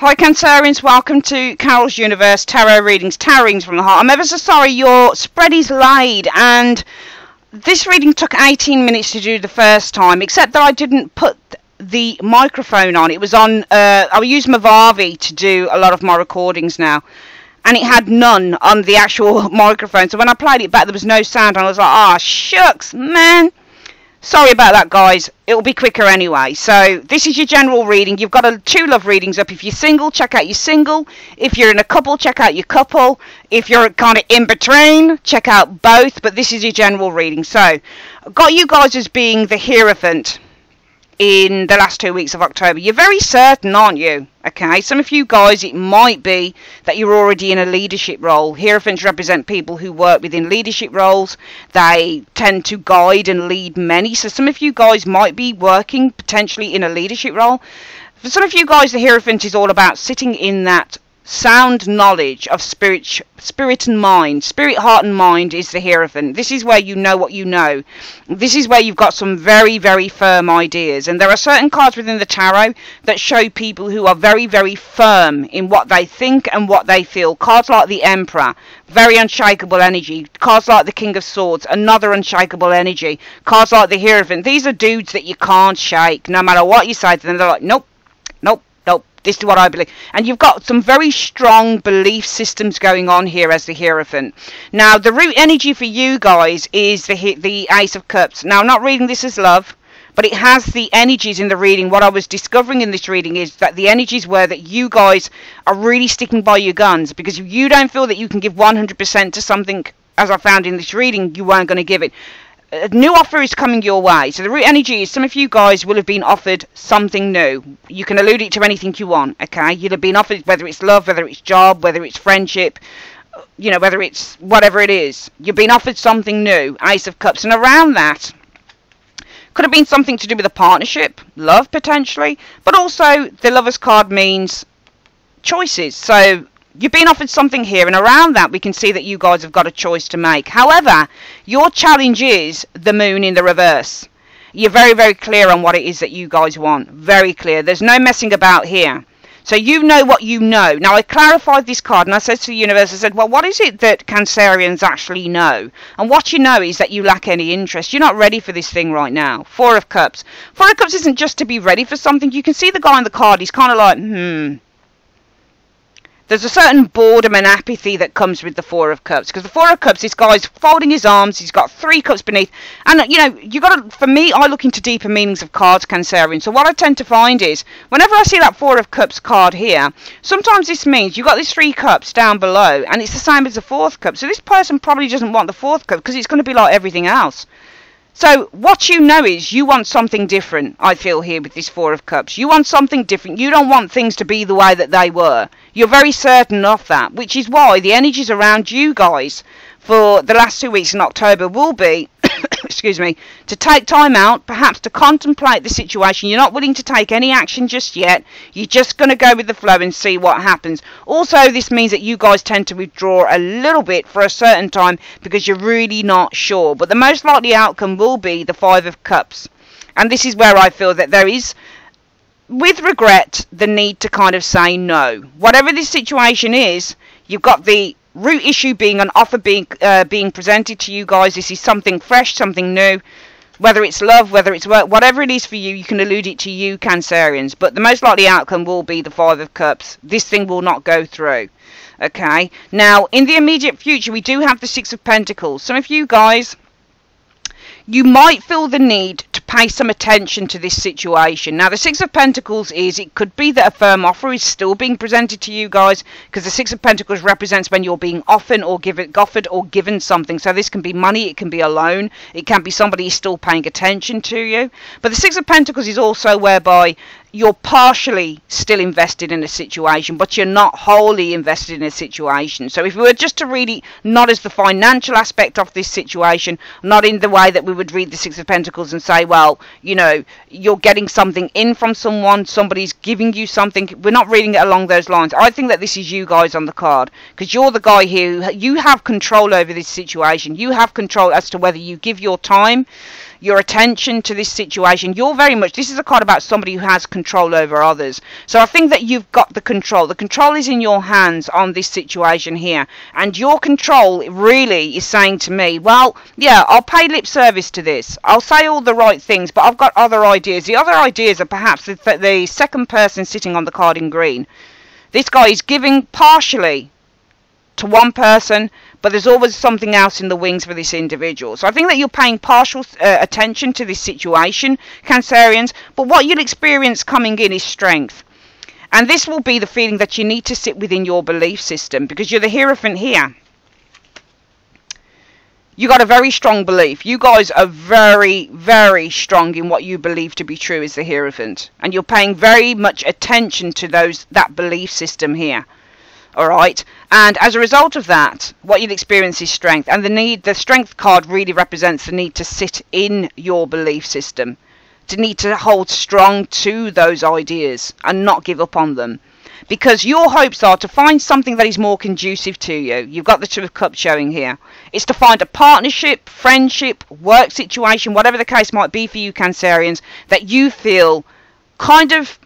Hi Cancerians, welcome to Carol's Universe Tarot Readings from the Heart. I'm ever so sorry your spread is laid, and this reading took 18 minutes to do the first time, except that I didn't put the microphone on. It was on, I use Movavi to do a lot of my recordings now, and it had none on the actual microphone, so when I played it back there was no sound, and I was like, ah, shucks, man. Sorry about that, guys. It'll be quicker anyway. So this is your general reading. You've got two love readings up. If you're single, check out your single. If you're in a couple, check out your couple. If you're kind of in between, check out both. But this is your general reading. So I've got you guys as being the Hierophant in the last 2 weeks of October. You're very certain, aren't you? Okay, some of you guys, it might be that you're already in a leadership role. Hierophants represent people who work within leadership roles. They tend to guide and lead many. So some of you guys might be working potentially in a leadership role. For some of you guys, the Hierophant is all about sitting in that sound knowledge of spirit and mind. Spirit, heart and mind is the Hierophant. This is where you know what you know. This is where you've got some very, very firm ideas. And there are certain cards within the tarot that show people who are very, very firm in what they think and what they feel. Cards like the Emperor, very unshakable energy. Cards like the King of Swords, another unshakable energy. Cards like the Hierophant. These are dudes that you can't shake. No matter what you say to them, they're like, nope, nope, nope. This is what I believe. And you've got some very strong belief systems going on here as the Hierophant. Now, the root energy for you guys is the Ace of Cups. Now, I'm not reading this as love, but it has the energies in the reading. What I was discovering in this reading is that the energies were that you guys are really sticking by your guns. Because if you don't feel that you can give 100% to something, as I found in this reading, you weren't going to give it. A new offer is coming your way. So the root energy is some of you guys will have been offered something new. You can allude it to anything you want, okay? You'll have been offered, whether it's love, whether it's job, whether it's friendship, you know, whether it's whatever it is. You've been offered something new, Ace of Cups. And around that, could have been something to do with a partnership, love potentially, but also the Lover's card means choices. So you've been offered something here, and around that we can see that you guys have got a choice to make. However, your challenge is the Moon in the reverse. You're very, very clear on what it is that you guys want. Very clear. There's no messing about here. So you know what you know. Now, I clarified this card, and I said to the universe, I said, well, what is it that Cancerians actually know? And what you know is that you lack any interest. You're not ready for this thing right now. Four of Cups. Four of Cups isn't just to be ready for something. You can see the guy on the card. He's kind of like, There's a certain boredom and apathy that comes with the Four of Cups. Because the Four of Cups, this guy's folding his arms. He's got 3 cups beneath. And, you know, you got to, for me, I look into deeper meanings of cards, Cancerian. So what I tend to find is, whenever I see that Four of Cups card here, sometimes this means you've got these 3 cups down below. And it's the same as the 4th cup. So this person probably doesn't want the 4th cup because it's going to be like everything else. So what you know is you want something different, I feel here with this Four of Cups. You want something different. You don't want things to be the way that they were. You're very certain of that, which is why the energies around you guys for the last 2 weeks in October will be, excuse me, to take time out, perhaps to contemplate the situation. You're not willing to take any action just yet. You're just going to go with the flow and see what happens. Also, this means that you guys tend to withdraw a little bit for a certain time because you're really not sure. But the most likely outcome will be the Five of Cups. And this is where I feel that there is, with regret, the need to kind of say no. Whatever this situation is, you've got the root issue being an offer being presented to you guys. This is something fresh, something new. Whether it's love, whether it's work, whatever it is for you, you can allude it to you, Cancerians. But the most likely outcome will be the Five of Cups. This thing will not go through. Okay. Now, in the immediate future, we do have the Six of Pentacles. Some of you guys, you might feel the need to pay some attention to this situation. Now, the Six of Pentacles is, it could be that a firm offer is still being presented to you guys, because the Six of Pentacles represents when you're being offered or given something. So this can be money, it can be a loan, it can be somebody still paying attention to you. But the Six of Pentacles is also whereby you're partially still invested in a situation, but you're not wholly invested in a situation. So if we were just to read it, not as the financial aspect of this situation, not in the way that we would read the Six of Pentacles and say, well, you know, you're getting something in from someone, somebody's giving you something. We're not reading it along those lines. I think that this is you guys on the card, because you're the guy here. You have control over this situation. You have control as to whether you give your time, your attention to this situation. You're very much, this is a card about somebody who has control over others. So I think that you've got the control. The control is in your hands on this situation here. And your control really is saying to me, well, yeah, I'll pay lip service to this. I'll say all the right things, but I've got other ideas. The other ideas are perhaps the second person sitting on the card in green. This guy is giving partially to one person, but there's always something else in the wings for this individual. So I think that you're paying partial attention to this situation, Cancerians, but what you'll experience coming in is strength. And this will be the feeling that you need to sit within your belief system, because you're the Hierophant here. You got a very strong belief. You guys are very, very strong in what you believe to be true as the Hierophant. And you're paying very much attention to that belief system here. Alright, and as a result of that, what you'll experience is strength, and the strength card really represents the need to sit in your belief system, to need to hold strong to those ideas and not give up on them, because your hopes are to find something that is more conducive to you. You've got the Two of Cups showing here. It's to find a partnership, friendship, work situation, whatever the case might be for you Cancerians, that you feel kind of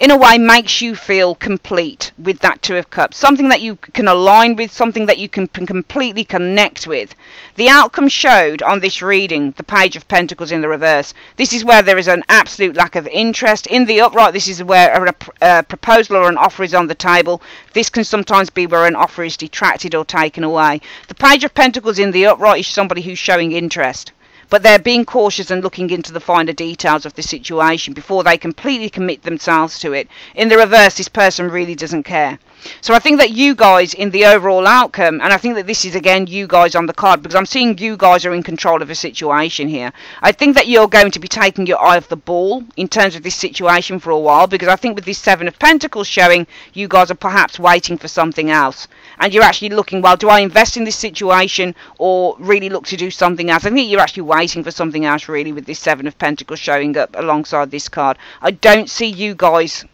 in a way makes you feel complete with that Two of Cups. Something that you can align with, something that you can completely connect with. The outcome showed on this reading, the Page of Pentacles in the reverse. This is where there is an absolute lack of interest. In the upright, this is where a proposal or an offer is on the table. This can sometimes be where an offer is detracted or taken away. The Page of Pentacles in the upright is somebody who's showing interest, but they're being cautious and looking into the finer details of the situation before they completely commit themselves to it. In the reverse, this person really doesn't care. So I think that you guys in the overall outcome, and I think that this is again you guys on the card, because I'm seeing you guys are in control of a situation here. I think that you're going to be taking your eye off the ball in terms of this situation for a while, because I think with this Seven of Pentacles showing, you guys are perhaps waiting for something else. And you're actually looking, well, do I invest in this situation or really look to do something else? I think you're actually waiting for something else really with this Seven of Pentacles showing up alongside this card. I don't see you guys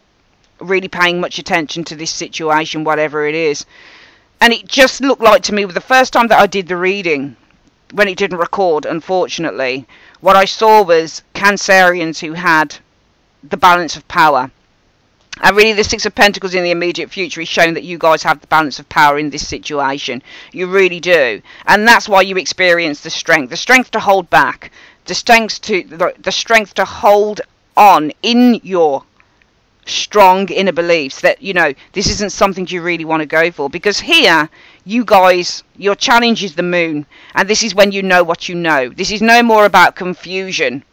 really paying much attention to this situation, whatever it is. And it just looked like to me, with the first time that I did the reading, when it didn't record, unfortunately, what I saw was Cancerians who had the balance of power. And really the Six of Pentacles in the immediate future is showing that you guys have the balance of power in this situation. You really do. And that's why you experience the strength to hold back, the strength to hold on in your strong inner beliefs that, you know, this isn't something you really want to go for. Because here, you guys, your challenge is the Moon. And this is when you know what you know. This is no more about confusion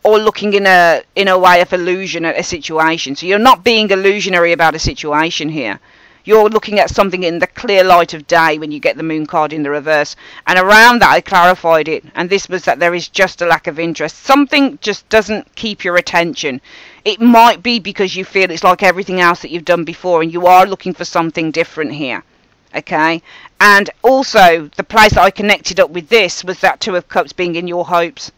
or looking in a way of illusion at a situation. So you're not being illusionary about a situation here. You're looking at something in the clear light of day when you get the Moon card in the reverse. And around that I clarified it. And this was that there is just a lack of interest. Something just doesn't keep your attention. It might be because you feel it's like everything else that you've done before and you are looking for something different here. Okay? And also the place that I connected up with this was that Two of Cups being in your hopes.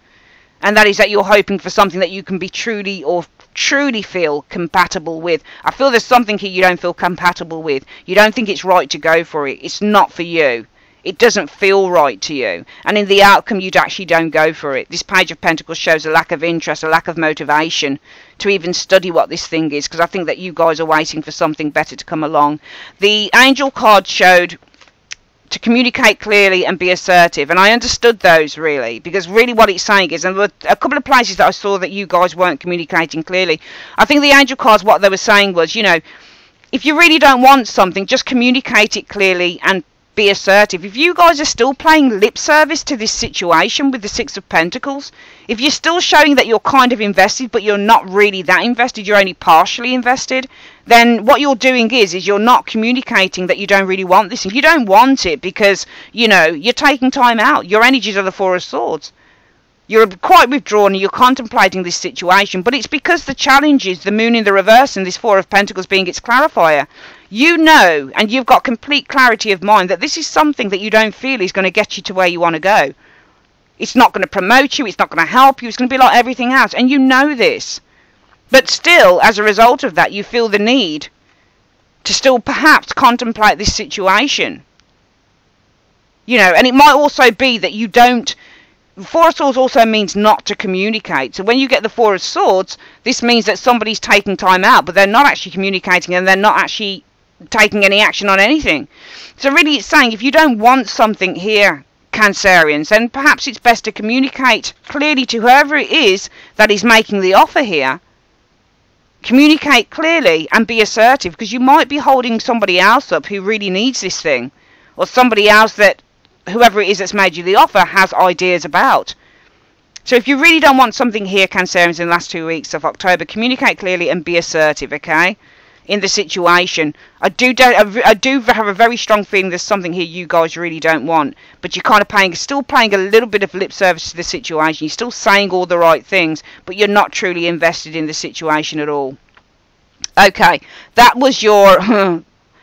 And that is that you're hoping for something that you can be truly feel compatible with. I feel there's something here you don't feel compatible with. You don't think it's right to go for it. It's not for you. It doesn't feel right to you. And in the outcome, you actually don't go for it. This Page of Pentacles shows a lack of interest, a lack of motivation to even study what this thing is, because I think that you guys are waiting for something better to come along. The Angel card showed to communicate clearly and be assertive, and I understood those really, because really what it's saying is, and there were a couple of places that I saw that you guys weren't communicating clearly. I think the Angel cards, what they were saying was, you know, if you really don't want something, just communicate it clearly and be assertive. If you guys are still playing lip service to this situation with the Six of Pentacles, if you're still showing that you're kind of invested but you're not really that invested, you're only partially invested, then what you're doing is you're not communicating that you don't really want this. If you don't want it because, you know, you're taking time out, your energies are the Four of Swords. You're quite withdrawn and you're contemplating this situation, but it's because the challenge is the Moon in the reverse and this Four of Pentacles being its clarifier. You know, and you've got complete clarity of mind that this is something that you don't feel is going to get you to where you want to go. It's not going to promote you, it's not going to help you, it's going to be like everything else, and you know this. But still, as a result of that, you feel the need to still perhaps contemplate this situation. You know, and it might also be that you don't Four of Swords also means not to communicate. So when you get the Four of Swords, this means that somebody's taking time out, but they're not actually communicating and they're not actually taking any action on anything. So really it's saying if you don't want something here, Cancerians, then perhaps it's best to communicate clearly to whoever it is that is making the offer here. Communicate clearly and be assertive, because you might be holding somebody else up who really needs this thing, or somebody else that whoever it is that's made you the offer has ideas about. So if you really don't want something here, Cancerians, in the last 2 weeks of October, communicate clearly and be assertive, okay, in the situation. I do have a very strong feeling there's something here you guys really don't want, but you're kind of still paying a little bit of lip service to the situation. You're still saying all the right things, but you're not truly invested in the situation at all. Okay, that was your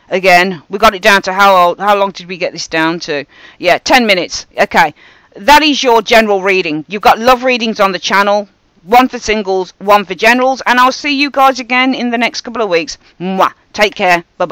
again, we got it down to how long did we get this down to? Yeah, 10 minutes. Okay, that is your general reading. You've got love readings on the channel. One for singles, one for generals. And I'll see you guys again in the next couple of weeks. Mwah. Take care. Bye-bye.